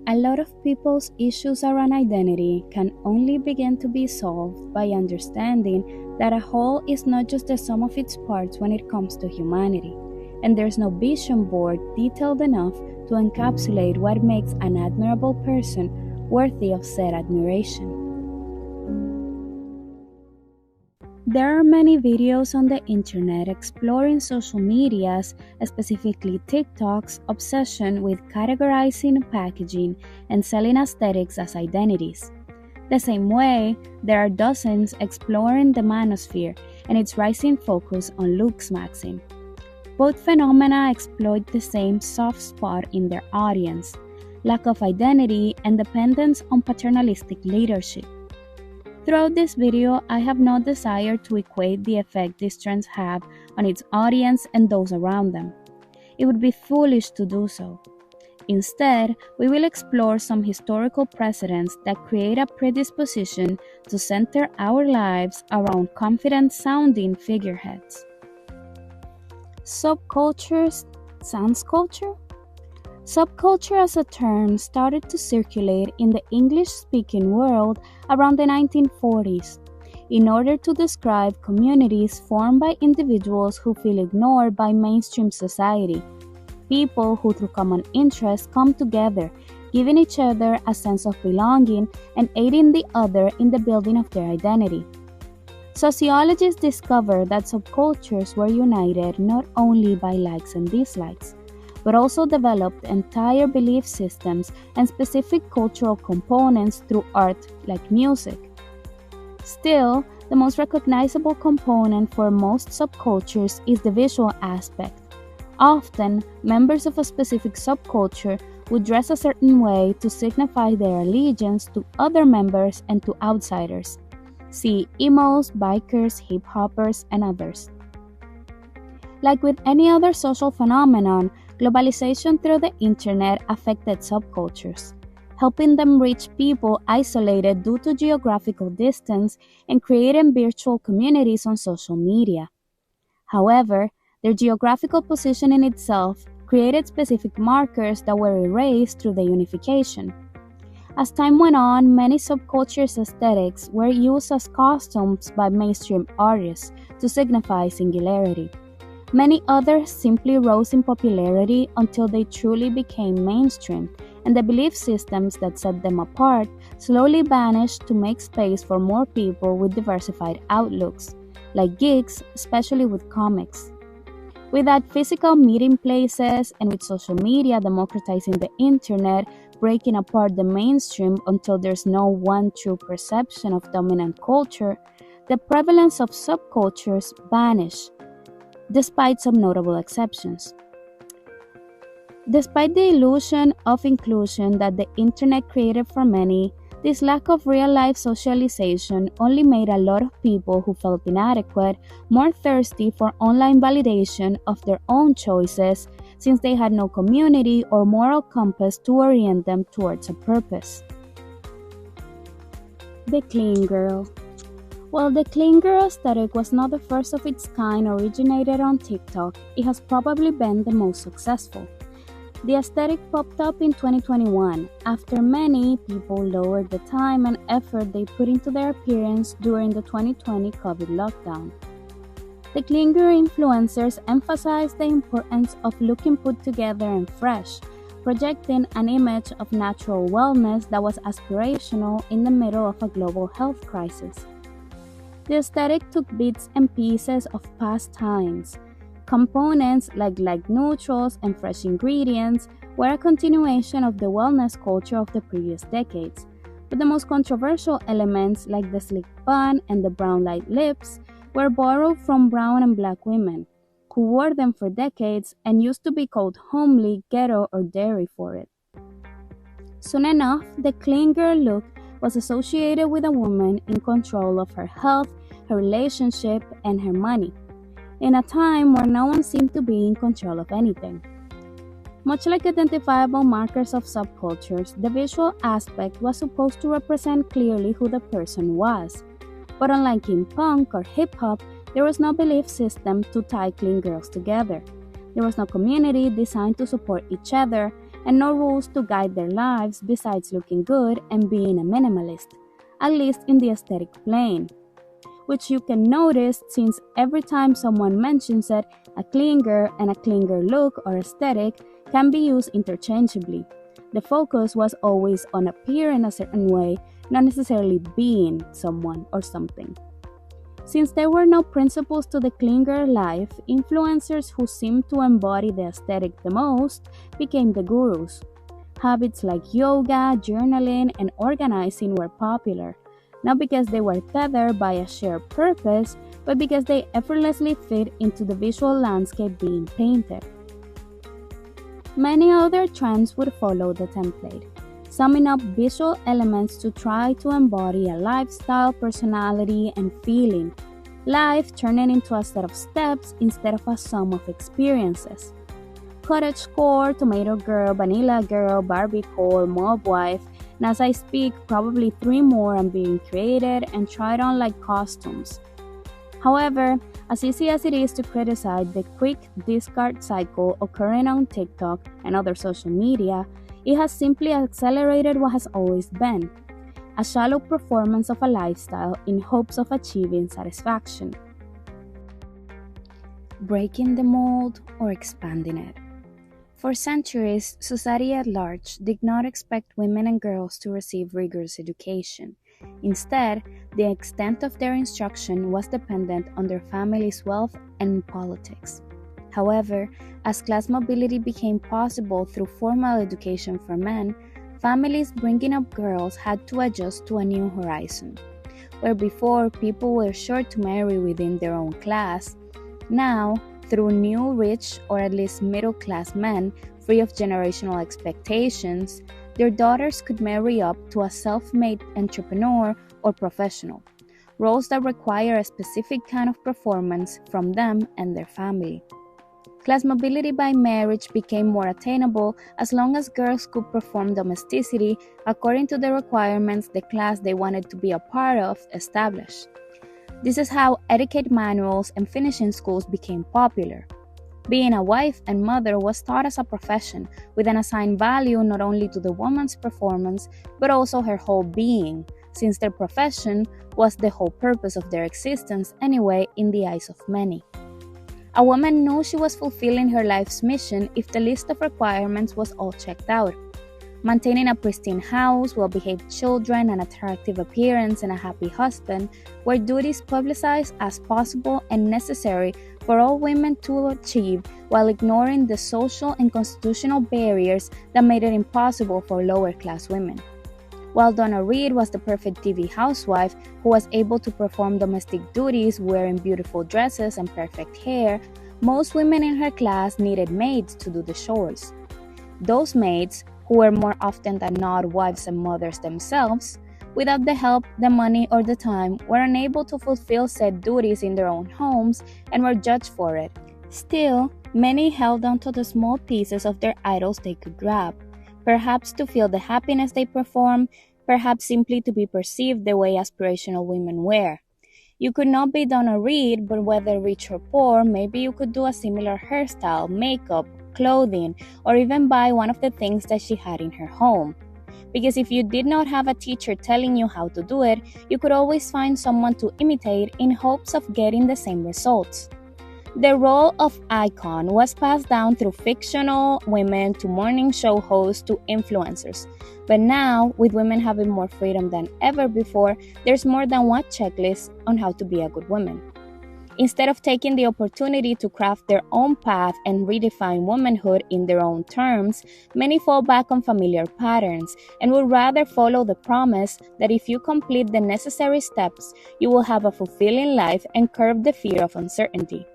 A lot of people's issues around identity can only begin to be solved by understanding that a whole is not just the sum of its parts when it comes to humanity, and there's no vision board detailed enough to encapsulate what makes an admirable person worthy of said admiration. There are many videos on the internet exploring social media's, specifically TikTok's, obsession with categorizing, packaging, and selling aesthetics as identities. The same way, there are dozens exploring the manosphere and its rising focus on looks maxing. Both phenomena exploit the same soft spot in their audience: lack of identity and dependence on paternalistic leadership. Throughout this video, I have no desire to equate the effect these trends have on its audience and those around them. It would be foolish to do so. Instead, we will explore some historical precedents that create a predisposition to center our lives around confident-sounding figureheads. Subcultures sans culture? Subculture as a term started to circulate in the English-speaking world around the 1940s in order to describe communities formed by individuals who feel ignored by mainstream society, people who through common interests come together, giving each other a sense of belonging and aiding the other in the building of their identity. Sociologists discovered that subcultures were united not only by likes and dislikes, but also developed entire belief systems and specific cultural components through art like music. Still, the most recognizable component for most subcultures is the visual aspect. Often, members of a specific subculture would dress a certain way to signify their allegiance to other members and to outsiders. See emos, bikers, hip-hoppers, and others. Like with any other social phenomenon, globalization through the internet affected subcultures, helping them reach people isolated due to geographical distance and creating virtual communities on social media. However, their geographical position in itself created specific markers that were erased through the unification. As time went on, many subcultures' aesthetics were used as costumes by mainstream artists to signify singularity. Many others simply rose in popularity until they truly became mainstream, and the belief systems that set them apart slowly vanished to make space for more people with diversified outlooks, like geeks, especially with comics. Without physical meeting places and with social media democratizing the internet, breaking apart the mainstream until there's no one true perception of dominant culture, the prevalence of subcultures vanished, despite some notable exceptions. Despite the illusion of inclusion that the internet created for many, this lack of real-life socialization only made a lot of people who felt inadequate more thirsty for online validation of their own choices, since they had no community or moral compass to orient them towards a purpose. The Clean Girl. While the clean girl aesthetic was not the first of its kind originated on TikTok, it has probably been the most successful. The aesthetic popped up in 2021 after many people lowered the time and effort they put into their appearance during the 2020 COVID lockdown. The clean girl influencers emphasized the importance of looking put together and fresh, projecting an image of natural wellness that was aspirational in the middle of a global health crisis. The aesthetic took bits and pieces of past times. Components like light neutrals and fresh ingredients were a continuation of the wellness culture of the previous decades, but the most controversial elements like the sleek bun and the brown light lips were borrowed from brown and black women, who wore them for decades and used to be called homely, ghetto, or dairy for it. Soon enough, the clean girl look was associated with a woman in control of her health, her relationship, and her money, in a time where no one seemed to be in control of anything. Much like identifiable markers of subcultures, the visual aspect was supposed to represent clearly who the person was. But unlike in punk or hip-hop, there was no belief system to tie clean girls together. There was no community designed to support each other, and no rules to guide their lives besides looking good and being a minimalist, at least in the aesthetic plane, which you can notice since every time someone mentions it, a clinger and a clinger look or aesthetic can be used interchangeably. The focus was always on appearing a certain way, not necessarily being someone or something. Since there were no principles to the clinger life, influencers who seemed to embody the aesthetic the most became the gurus. Habits like yoga, journaling, and organizing were popular, not because they were tethered by a shared purpose, but because they effortlessly fit into the visual landscape being painted. Many other trends would follow the template, summing up visual elements to try to embody a lifestyle, personality, and feeling. Life turning into a set of steps instead of a sum of experiences. Cottagecore, Tomato Girl, Vanilla Girl, Barbiecore, Mob Wife, and as I speak, probably 3 more are being created and tried on like costumes. However, as easy as it is to criticize the quick discard cycle occurring on TikTok and other social media, it has simply accelerated what has always been a shallow performance of a lifestyle in hopes of achieving satisfaction. Breaking the mold or expanding it. For centuries, society at large did not expect women and girls to receive rigorous education. Instead, the extent of their instruction was dependent on their family's wealth and politics. However, as class mobility became possible through formal education for men, families bringing up girls had to adjust to a new horizon. Where before people were sure to marry within their own class, now, through new rich or at least middle class men free of generational expectations, their daughters could marry up to a self-made entrepreneur or professional, roles that require a specific kind of performance from them and their family. Class mobility by marriage became more attainable as long as girls could perform domesticity according to the requirements the class they wanted to be a part of established. This is how etiquette manuals and finishing schools became popular. Being a wife and mother was taught as a profession, with an assigned value not only to the woman's performance, but also her whole being, since their profession was the whole purpose of their existence anyway in the eyes of many. A woman knew she was fulfilling her life's mission if the list of requirements was all checked out. Maintaining a pristine house, well-behaved children, an attractive appearance, and a happy husband were duties publicized as possible and necessary for all women to achieve while ignoring the social and constitutional barriers that made it impossible for lower-class women. While Donna Reed was the perfect TV housewife who was able to perform domestic duties wearing beautiful dresses and perfect hair, most women in her class needed maids to do the chores. Those maids, who were more often than not wives and mothers themselves, without the help, the money, or the time, were unable to fulfill said duties in their own homes and were judged for it. Still, many held on to the small pieces of their idols they could grab, perhaps to feel the happiness they perform, perhaps simply to be perceived the way aspirational women were. You could not be Donna Reed, but whether rich or poor, maybe you could do a similar hairstyle, makeup, clothing, or even buy one of the things that she had in her home. Because if you did not have a teacher telling you how to do it, you could always find someone to imitate in hopes of getting the same results. The role of icon was passed down through fictional women to morning show hosts to influencers. But now, with women having more freedom than ever before, there's more than one checklist on how to be a good woman. Instead of taking the opportunity to craft their own path and redefine womanhood in their own terms, many fall back on familiar patterns and would rather follow the promise that if you complete the necessary steps, you will have a fulfilling life and curb the fear of uncertainty.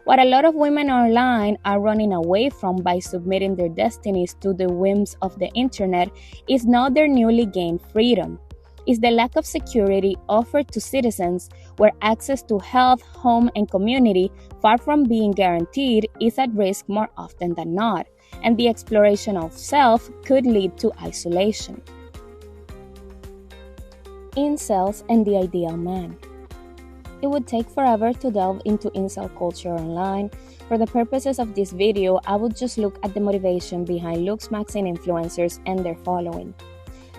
What a lot of women online are running away from by submitting their destinies to the whims of the internet is not their newly gained freedom. It's the lack of security offered to citizens where access to health, home, and community, far from being guaranteed, is at risk more often than not, and the exploration of self could lead to isolation. Incels and the ideal man. It would take forever to delve into incel culture online, For the purposes of this video, I will just look at the motivation behind looksmaxing influencers and their following.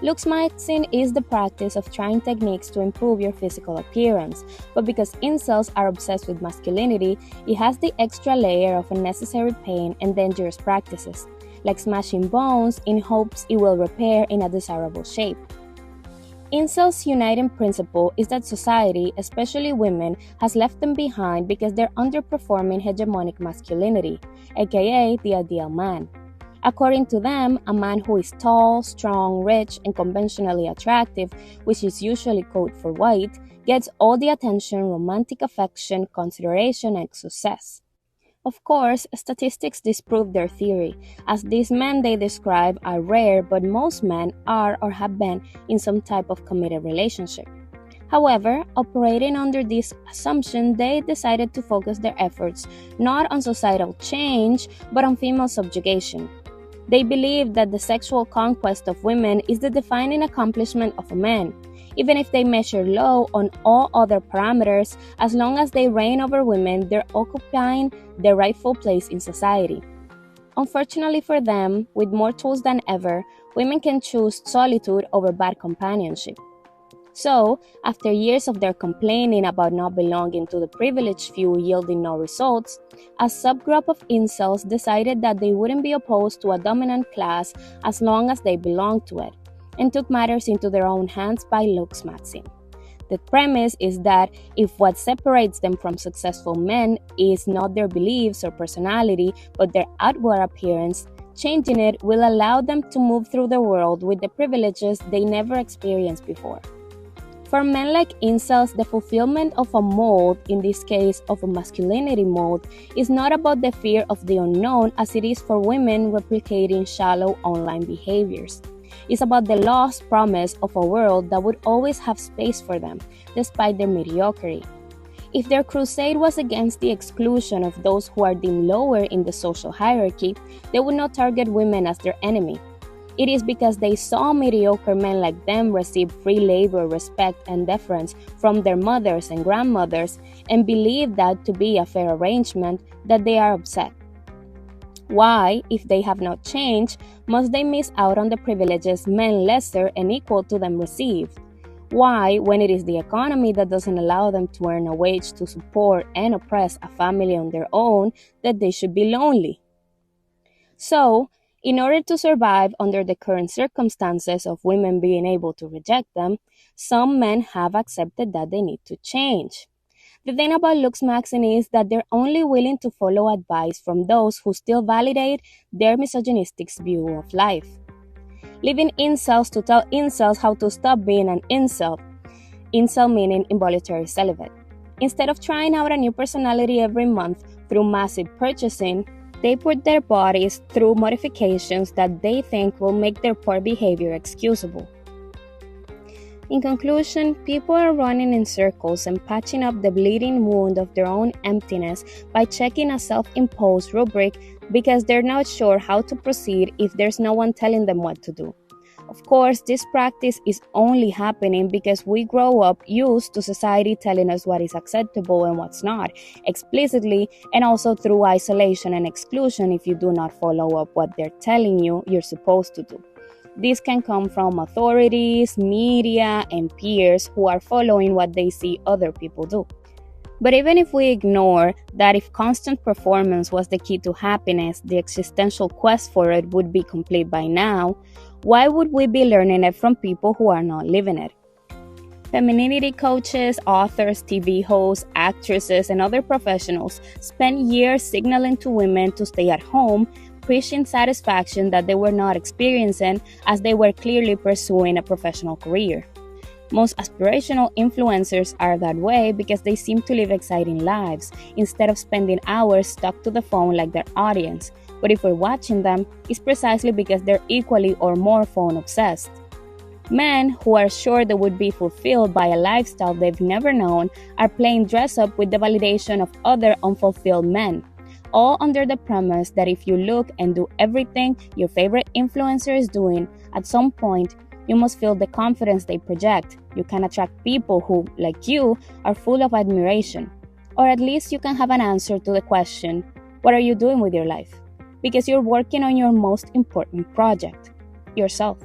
Looksmaxing is the practice of trying techniques to improve your physical appearance, but because incels are obsessed with masculinity, it has the extra layer of unnecessary pain and dangerous practices, like smashing bones in hopes it will repair in a desirable shape. Incels' uniting principle is that society, especially women, has left them behind because they're underperforming hegemonic masculinity, aka the ideal man. According to them, a man who is tall, strong, rich, and conventionally attractive, which is usually code for white, gets all the attention, romantic affection, consideration, and success. Of course, statistics disprove their theory, as these men they describe are rare, but most men are or have been in some type of committed relationship. However, operating under this assumption, they decided to focus their efforts not on societal change, but on female subjugation. They believe that the sexual conquest of women is the defining accomplishment of a man, even if they measure low on all other parameters. As long as they reign over women, they're occupying their rightful place in society. Unfortunately for them, with more tools than ever, women can choose solitude over bad companionship. So, after years of their complaining about not belonging to the privileged few yielding no results, a subgroup of incels decided that they wouldn't be opposed to a dominant class as long as they belonged to it, and took matters into their own hands by looksmaxing. The premise is that if what separates them from successful men is not their beliefs or personality, but their outward appearance, changing it will allow them to move through the world with the privileges they never experienced before. For men like incels, the fulfillment of a mold, in this case of a masculinity mold, is not about the fear of the unknown as it is for women replicating shallow online behaviors. It's about the lost promise of a world that would always have space for them, despite their mediocrity. If their crusade was against the exclusion of those who are deemed lower in the social hierarchy, they would not target women as their enemy. It is because they saw mediocre men like them receive free labor, respect, and deference from their mothers and grandmothers and believe that to be a fair arrangement that they are upset. Why, if they have not changed, must they miss out on the privileges men lesser and equal to them receive? Why, when it is the economy that doesn't allow them to earn a wage to support and oppress a family on their own, that they should be lonely? So, in order to survive under the current circumstances of women being able to reject them, some men have accepted that they need to change. The thing about looksmaxing is that they're only willing to follow advice from those who still validate their misogynistic view of life. Leaving incels to tell incels how to stop being an incel. Incel meaning involuntary celibate. Instead of trying out a new personality every month through massive purchasing, they put their bodies through modifications that they think will make their poor behavior excusable. In conclusion, people are running in circles and patching up the bleeding wound of their own emptiness by checking a self-imposed rubric because they're not sure how to proceed if there's no one telling them what to do. Of course, this practice is only happening because we grow up used to society telling us what is acceptable and what's not, explicitly, and also through isolation and exclusion if you do not follow up what they're telling you you're supposed to do. This can come from authorities, media, and peers who are following what they see other people do. But even if we ignore that if constant performance was the key to happiness, the existential quest for it would be complete by now, why would we be learning it from people who are not living it? Femininity coaches, authors, TV hosts, actresses, and other professionals spent years signaling to women to stay at home, preaching satisfaction that they were not experiencing as they were clearly pursuing a professional career. Most aspirational influencers are that way because they seem to live exciting lives instead of spending hours stuck to the phone like their audience. But if we're watching them, it's precisely because they're equally or more phone obsessed. Men who are sure they would be fulfilled by a lifestyle they've never known are playing dress up with the validation of other unfulfilled men, all under the premise that if you look and do everything your favorite influencer is doing, at some point, you must feel the confidence they project. You can attract people who, like you, are full of admiration. Or at least you can have an answer to the question, What are you doing with your life? Because you're working on your most important project, yourself.